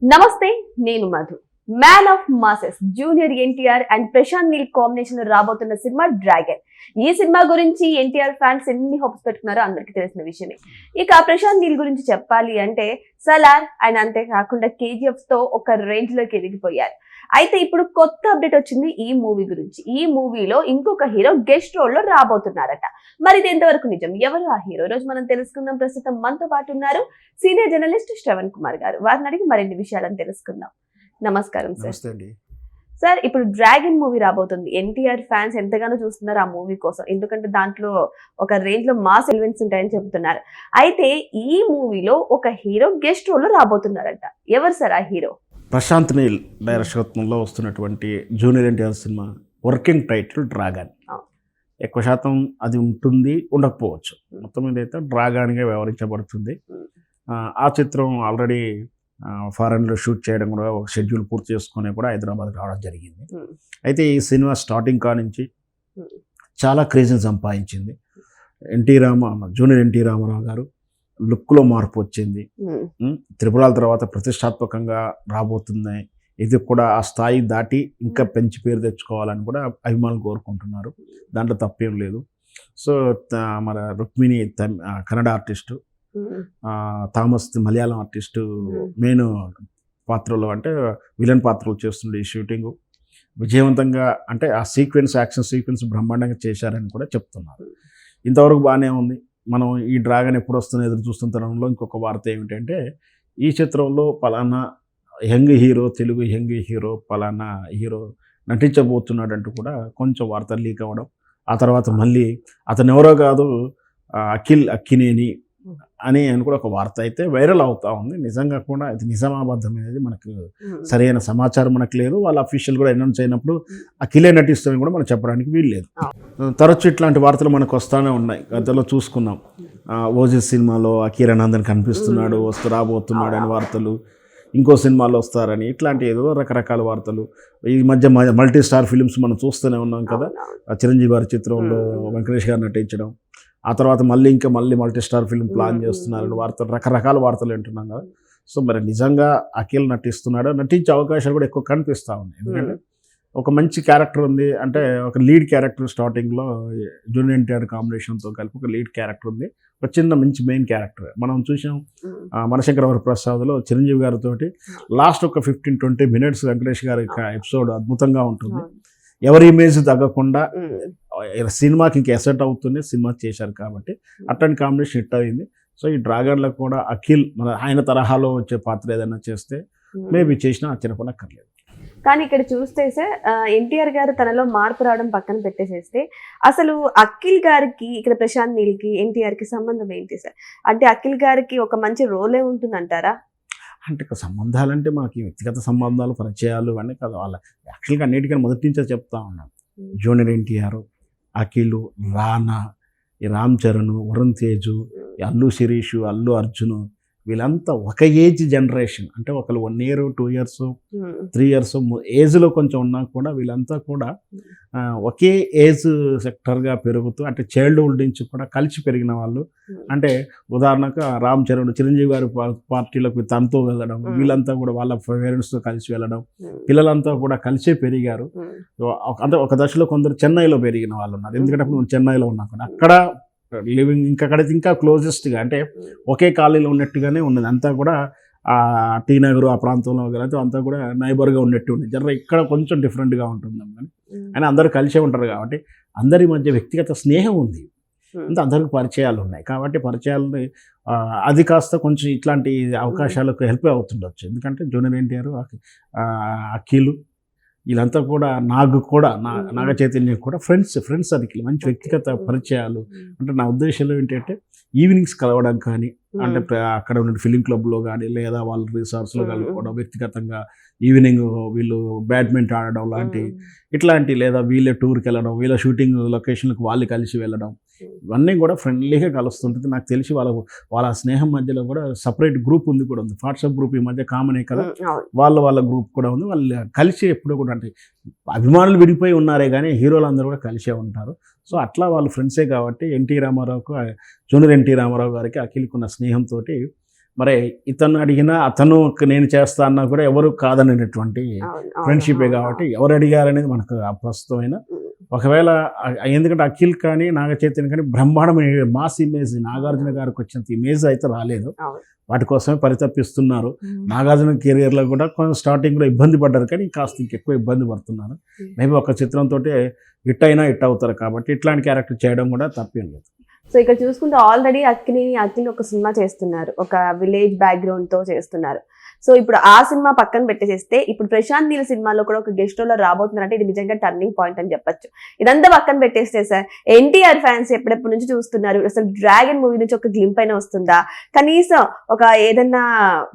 నమస్తే, నేను మధు. Man of masses junior NTR and Prashanth Neel combination లో రాబోతున్న సినిమా డ్రాగన్. ఈ సినిమా గురించి ఎన్టీఆర్ ఫ్యాన్స్ ఎన్ని హోప్స్ పెట్టుకున్నారో అందరికీ తెలిసిన విషయమే. ఇక ప్రశాంత్ నీల్ గురించి చెప్పాలి అంటే సలార్ అండ్ అంతేకాకుండా కేజీఎఫ్ తో ఒక రేంజ్ లోకి ఎదిగిపోయారు. అయితే ఇప్పుడు కొత్త అప్డేట్ వచ్చింది ఈ మూవీ గురించి. ఈ మూవీలో ఇంకొక హీరో గెస్ట్ రోల్ లో రాబోతున్నారట. మరి ఇది ఎంతవరకు నిజం, ఎవరు ఆ హీరో, రోజు మనం తెలుసుకుందాం. ప్రస్తుతం మనతో పాటు ఉన్నారు సీనియర్ జర్నలిస్ట్ శ్రవణ్ కుమార్ గారు. వారిని అడిగి మరిన్ని విషయాలను తెలుసుకుందాం. నమస్కారం సార్. సార్, ఇప్పుడు డ్రాగన్ మూవీ రాబోతుంది. ఎన్టీఆర్ ఫ్యాన్స్ ఎంతగానో చూస్తున్నారు ఆ మూవీ కోసం, ఎందుకంటే దాంట్లో ఒక రేంజ్ లో మాస్ ఎలిమెంట్స్ ఉంటాయని చెబుతున్నారు. అయితే ఈ మూవీలో ఒక హీరో గెస్ట్ రోల్ లో రాబోతున్నారట. ఎవరు సార్ ఆ హీరో? ప్రశాంత్ నీల్ డైరెక్షన్లో వస్తున్నటువంటి junior NTR cinema working title dragon. ఎక్కువ శాతం అది ఉంటుంది, ఉండకపోవచ్చు. మొత్తం మీద అయితే డ్రాగన్గా వ్యవహరించబడుతుంది. ఆ చిత్రం ఆల్రెడీ ఫారెన్లో షూట్ చేయడం కూడా ఒక షెడ్యూల్ పూర్తి చేసుకుని కూడా హైదరాబాద్ రావడం జరిగింది. అయితే ఈ సినిమా స్టార్టింగ్ నుంచి చాలా క్రేజ్ని సంపాదించింది. జూనియర్ ఎన్టీ రామారావు గారు లుక్లో మార్పు వచ్చింది. త్రిపురాల తర్వాత ప్రతిష్టాత్మకంగా రాబోతున్నాయి. ఇది కూడా ఆ స్థాయి దాటి ఇంకా పెంచి పేరు తెచ్చుకోవాలని కూడా అభిమానులు కోరుకుంటున్నారు. దాంట్లో తప్పేం లేదు. సో మన Rukmini Kannada artist, Thomas Malayalam artist main పాత్రలో అంటే విలన్ పాత్రలు చేస్తుండే ఈ షూటింగు విజయవంతంగా, అంటే ఆ యాక్షన్ సీక్వెన్స్ బ్రహ్మాండంగా చేశారని కూడా చెప్తున్నారు. ఇంతవరకు బాగానే ఉంది. మనం ఈ డ్రాగన్ ఎప్పుడు వస్తుందో ఎదురు చూస్తున్న తరంలో ఇంకొక వార్త ఏమిటంటే, ఈ చిత్రంలో పలానా తెలుగు యంగ్ హీరో పలానా హీరో నటించబోతున్నాడంటూ కూడా కొంచెం వార్తలు లీక్ అవ్వడం, ఆ తర్వాత మళ్ళీ అతను ఎవరో కాదు అక్కినేని అని కూడా ఒక వార్త అయితే వైరల్ అవుతా ఉంది. నిజంగా కూడా ఇది నిజామాబాదం అనేది మనకు సరైన సమాచారం మనకు లేదు. వాళ్ళ అఫీషియల్ కూడా అనౌన్స్ అయినప్పుడు అఖిలే నటిస్తామని కూడా మనం చెప్పడానికి వీలు లేదు. తరచు ఇట్లాంటి వార్తలు మనకు వస్తూనే ఉన్నాయి. గతంలో చూసుకున్నాం, ఓజీ సినిమాలో అఖీరానందన్ కనిపిస్తున్నాడు, రాబోతున్నాడు అని వార్తలు, ఇంకో సినిమాలో వస్తారని, ఇట్లాంటి ఏదో రకరకాల వార్తలు. ఈ మధ్య మల్టీ స్టార్ ఫిలిమ్స్ మనం చూస్తూనే ఉన్నాం కదా. చిరంజీవి గారి చిత్రంలో వెంకటేష్ గారు నటించడం, ఆ తర్వాత మళ్ళీ మల్టీ స్టార్ ఫిల్మ్ ప్లాన్ చేస్తున్నారని వార్తలు, రకరకాల వార్తలు వింటున్నాం కదా. సో మరి నిజంగా అఖిల్ నటించే అవకాశాలు కూడా ఎక్కువ కనిపిస్తూ ఉన్నాయి. ఎందుకంటే ఒక మంచి క్యారెక్టర్ ఉంది, అంటే ఒక లీడ్ క్యారెక్టర్ స్టార్టింగ్లో జూనియర్ ఎన్టీఆర్ కాంబినేషన్తో కలిపి ఒక లీడ్ క్యారెక్టర్ ఉంది. ఒక చిన్న మంచి మెయిన్ క్యారెక్టర్ మనం చూసాం మనశంకర వరప్రసాద్లో చిరంజీవి గారితో. లాస్ట్ ఒక 15-20 minutes వెంకటేష్ గారి ఎపిసోడ్ అద్భుతంగా ఉంటుంది. ఎవరి ఇమేజ్ తగ్గకుండా సినిమాకి ఇంకా ఎసెట్ అవుతుంది సినిమా చేశారు కాబట్టి అట్లాంటి కాంబినేషన్ హిట్ అయింది. సో ఈ డ్రాగన్లో కూడా అఖిల్ ఆయన తరహాలో వచ్చే పాత్ర ఏదైనా చేస్తే మేబీ చేసినా ఆశ్చర్యపడక్కర్లేదు. కానీ ఇక్కడ చూస్తే సార్, ఎన్టీఆర్ గారు తనలో మార్పు రావడం పక్కన పెట్టేసేస్తే, అసలు అఖిల్ గారికి ఇక్కడ ప్రశాంత్ నీల్కి ఎన్టీఆర్కి సంబంధం ఏంటి సార్? అంటే అఖిల్ గారికి ఒక మంచి రోలే ఉంటుందంటారా? అంటే సంబంధాలంటే మనకి వ్యక్తిగత సంబంధాలు, పరిచయాలు అన్నీ కాదు. వాళ్ళ యాక్చువల్గా అన్నిటికన్నా మొదటి నుంచే చెప్తా ఉన్నాను. జూనియర్ ఎన్టీఆర్, అఖిల్, రానా, ఈ రామ్ చరణ్, వరుణ్ తేజు, అల్లు శిరీష్, అల్లు అర్జున్, వీళ్ళంతా ఒక ఏజ్ జనరేషన్. అంటే ఒకళ్ళు 1 year 2 years 3 years ఏజ్లో కొంచెం ఉన్నా కూడా వీళ్ళంతా కూడా ఒకే ఏజ్ సెక్టర్గా పెరుగుతూ, అంటే చైల్డ్హుడ్ నుంచి కూడా కలిసి పెరిగిన వాళ్ళు. అంటే ఉదాహరణకు రామ్ చరణ్ చిరంజీవి గారి పార్టీలకు తనతో వెళ్ళడం, వీళ్ళంతా కూడా వాళ్ళ పేరెంట్స్తో కలిసి వెళ్ళడం, పిల్లలంతా కూడా కలిసే పెరిగారు. అంటే ఒక దశలో కొందరు చెన్నైలో పెరిగిన వాళ్ళు ఉన్నారు. ఎందుకంటే మనం చెన్నైలో ఉన్నాం కదా, అక్కడ లివింగ్ ఇంకా క్లోజెస్ట్గా, అంటే ఒకే కాలనీలో ఉన్నట్టుగానే ఉన్నది. అంతా కూడా టీ నగర్ ఆ ప్రాంతంలో కలిసి అంతా కూడా నైబర్గా ఉన్నట్టు ఉంది. ఇక్కడ కొంచెం డిఫరెంట్గా ఉంటుంది కానీ అయినా అందరూ కలిసే ఉంటారు కాబట్టి అందరి మధ్య వ్యక్తిగత స్నేహం ఉంది. అంటే అందరికి పరిచయాలు ఉన్నాయి కాబట్టి పరిచయాలని అది కాస్త కొంచెం ఇట్లాంటి అవకాశాలకు హెల్ప్ అవుతుండొచ్చు. ఎందుకంటే జూనియర్ ఎన్టీఆర్, అఖిల్ వీళ్ళంతా కూడా నాగ చైతన్య కూడా ఫ్రెండ్స్ సర్కిల్, మంచి వ్యక్తిగత పరిచయాలు. అంటే నా ఉద్దేశంలో ఏంటంటే ఈవినింగ్స్ కలవడం కానీ, అంటే అక్కడ ఉన్న ఫిలిం క్లబ్లో కానీ లేదా వాళ్ళ రిసార్ట్స్లో కలుపుకోవడం, వ్యక్తిగతంగా ఈవినింగ్ వీళ్ళు బ్యాడ్మింటన్ ఆడడం లాంటి ఇట్లాంటి, లేదా వీళ్ళే టూర్కి వెళ్ళడం, వీళ్ళ షూటింగ్ లొకేషన్లకు వాళ్ళు కలిసి వెళ్ళడం, ఇవన్నీ కూడా ఫ్రెండ్లీగా కలుస్తుంటుంది. నాకు తెలిసి వాళ్ళ స్నేహం మధ్యలో కూడా సపరేట్ గ్రూప్ ఉంది కూడా ఉంది. వాట్సాప్ గ్రూప్ ఈ మధ్య కామనే కదా, వాళ్ళ గ్రూప్ కూడా ఉంది. వాళ్ళు కలిసి ఎప్పుడు కూడా, అంటే అభిమానులు విడిపోయి ఉన్నారే కానీ హీరోలు అందరూ కూడా కలిసే ఉంటారు. సో అట్లా వాళ్ళు ఫ్రెండ్సే కాబట్టి జూనియర్ ఎన్టీ రామారావు గారికి అఖిల్కి ఉన్న స్నేహంతో మరి ఇతను అడిగినా అతను నేను చేస్తా అన్నా కూడా ఎవరు కాదనేటువంటి ఫ్రెండ్షిపే కాబట్టి ఎవరు అడిగారనేది మనకు అప్రస్తుతమైన. ఒకవేళ ఎందుకంటే అఖిల్ కానీ నాగ చైతన్య కానీ బ్రహ్మాండమైన మాస్ ఇమేజ్ నాగార్జున గారికి వచ్చినంత ఇమేజ్ అయితే రాలేదు. వాటి కోసమే పరితపిస్తున్నారు. నాగార్జున కెరియర్లో కూడా కొంచెం స్టార్టింగ్లో ఇబ్బంది పడ్డారు, కానీ కాస్త ఇంకెక్కువ ఇబ్బంది పడుతున్నారు. మేబీ ఒక చిత్రంతో హిట్ అయినా హిట్ అవుతారు కాబట్టి ఇట్లాంటి క్యారెక్టర్ చేయడం కూడా తప్పేం లేదు. సో ఇక్కడ చూసుకుంటే ఆల్రెడీ అఖిల్ ఒక సినిమా చేస్తున్నారు, ఒక విలేజ్ బ్యాక్గ్రౌండ్ తో చేస్తున్నారు. సో ఇప్పుడు ఆ సినిమా పక్కన పెట్టేసేస్తే ఇప్పుడు ప్రశాంత్ నీల్ సినిమాలో కూడా ఒక గెస్ట్ రోల్ రాబోతున్నారు అంటే ఇది నిజంగా టర్నింగ్ పాయింట్ అని చెప్పొచ్చు. ఇదంతా పక్కన పెట్టేస్తే సార్ ఎన్టీఆర్ ఫ్యాన్స్ ఎప్పుడెప్పటి నుంచి చూస్తున్నారు, అసలు డ్రాగన్ మూవీ నుంచి ఒక గ్లింప్ అయినా వస్తుందా, కనీసం ఒక ఏదన్నా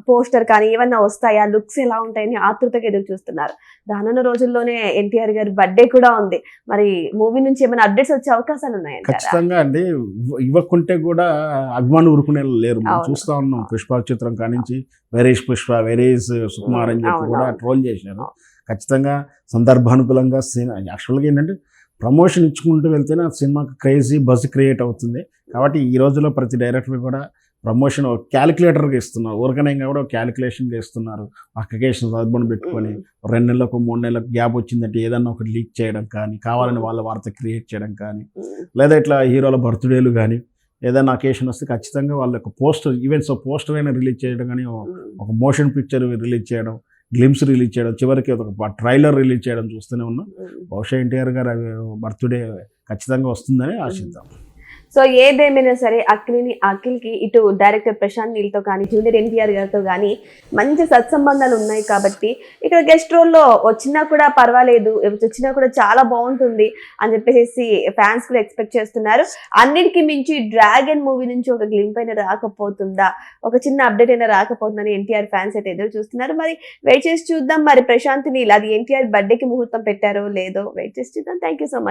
పోస్టర్ కానీ ఏమన్నా వస్తాయా, లుక్స్ ఎలా ఉంటాయని ఆతృతగా ఎదురు చూస్తున్నారు. రానున్న రోజుల్లోనే ఎన్టీఆర్ గారి బర్త్డే కూడా ఉంది, మరి మూవీ నుంచి ఏమైనా అప్డేట్స్ వచ్చే అవకాశాలు ఉన్నాయండి? ఖచ్చితంగా అండి, ఇవ్వకుంటే కూడా అభిమానులు ఊరుకునే లేరు. చూస్తా ఉన్నాం పుష్ప చిత్రం కానించి వెరీష్ పుష్ప, వెరీష్ సుకుమార్ అని చెప్పి కూడా ట్రోల్ చేశారు. ఖచ్చితంగా సందర్భానుకూలంగా యాక్చువల్గా ఏంటంటే ప్రమోషన్ ఇచ్చుకుంటూ వెళ్తేనే ఆ సినిమాకి క్రేజీ బజ్ క్రియేట్ అవుతుంది. కాబట్టి ఈ రోజుల్లో ప్రతి డైరెక్టర్ కూడా ప్రమోషన్ ఒక క్యాలిక్యులేటర్గా ఇస్తున్నారు, ఊరకనే కూడా ఒక క్యాలిక్యులేషన్గా ఇస్తున్నారు. అకేషన్ హస్బెండ్ పెట్టుకొని 2 నెలలకు 3 నెలలకు గ్యాప్ వచ్చిందంటే ఏదన్నా ఒకటి లీక్ చేయడం కానీ, కావాలని వాళ్ళ వార్త క్రియేట్ చేయడం కానీ, లేదా ఇట్లా హీరోల బర్త్డేలు కానీ ఏదైనా అకేషన్ వస్తే ఖచ్చితంగా వాళ్ళ యొక్క పోస్టర్ ఈవెంట్స్ పోస్టర్ అయినా రిలీజ్ చేయడం కానీ, ఒక మోషన్ పిక్చర్ రిలీజ్ చేయడం, గ్లిమ్స్ రిలీజ్ చేయడం, చివరికి ఒక ట్రైలర్ రిలీజ్ చేయడం చూస్తూనే ఉన్నాం. బహుశా ఎన్టీఆర్ గారు బర్త్డే ఖచ్చితంగా వస్తుందని ఆశిద్దాం. సో ఏదేమైనా సరే అఖిల్కి ఇటు డైరెక్టర్ ప్రశాంత్ నీల్తో కానీ జూనియర్ ఎన్టీఆర్ గారితో కానీ మంచి సత్సంబంధాలు ఉన్నాయి కాబట్టి ఇక్కడ గెస్ట్ రోల్లో వచ్చినా కూడా పర్వాలేదు, వచ్చినా కూడా చాలా బాగుంటుంది అని చెప్పేసి ఫ్యాన్స్ కూడా ఎక్స్పెక్ట్ చేస్తున్నారు. అన్నిటికీ మించి డ్రాగన్ మూవీ నుంచి ఒక గ్లింప్ అయినా రాకపోతుందా, ఒక చిన్న అప్డేట్ అయినా రాకపోతుందని ఎన్టీఆర్ ఫ్యాన్స్ అయితే ఎదురు చూస్తున్నారు. మరి వెయిట్ చేసి చూద్దాం. మరి ప్రశాంత్ నీల్ అది ఎన్టీఆర్ బర్త్డేకి ముహూర్తం పెట్టారో లేదో వెయిట్ చేసి చూద్దాం. Thank you so much.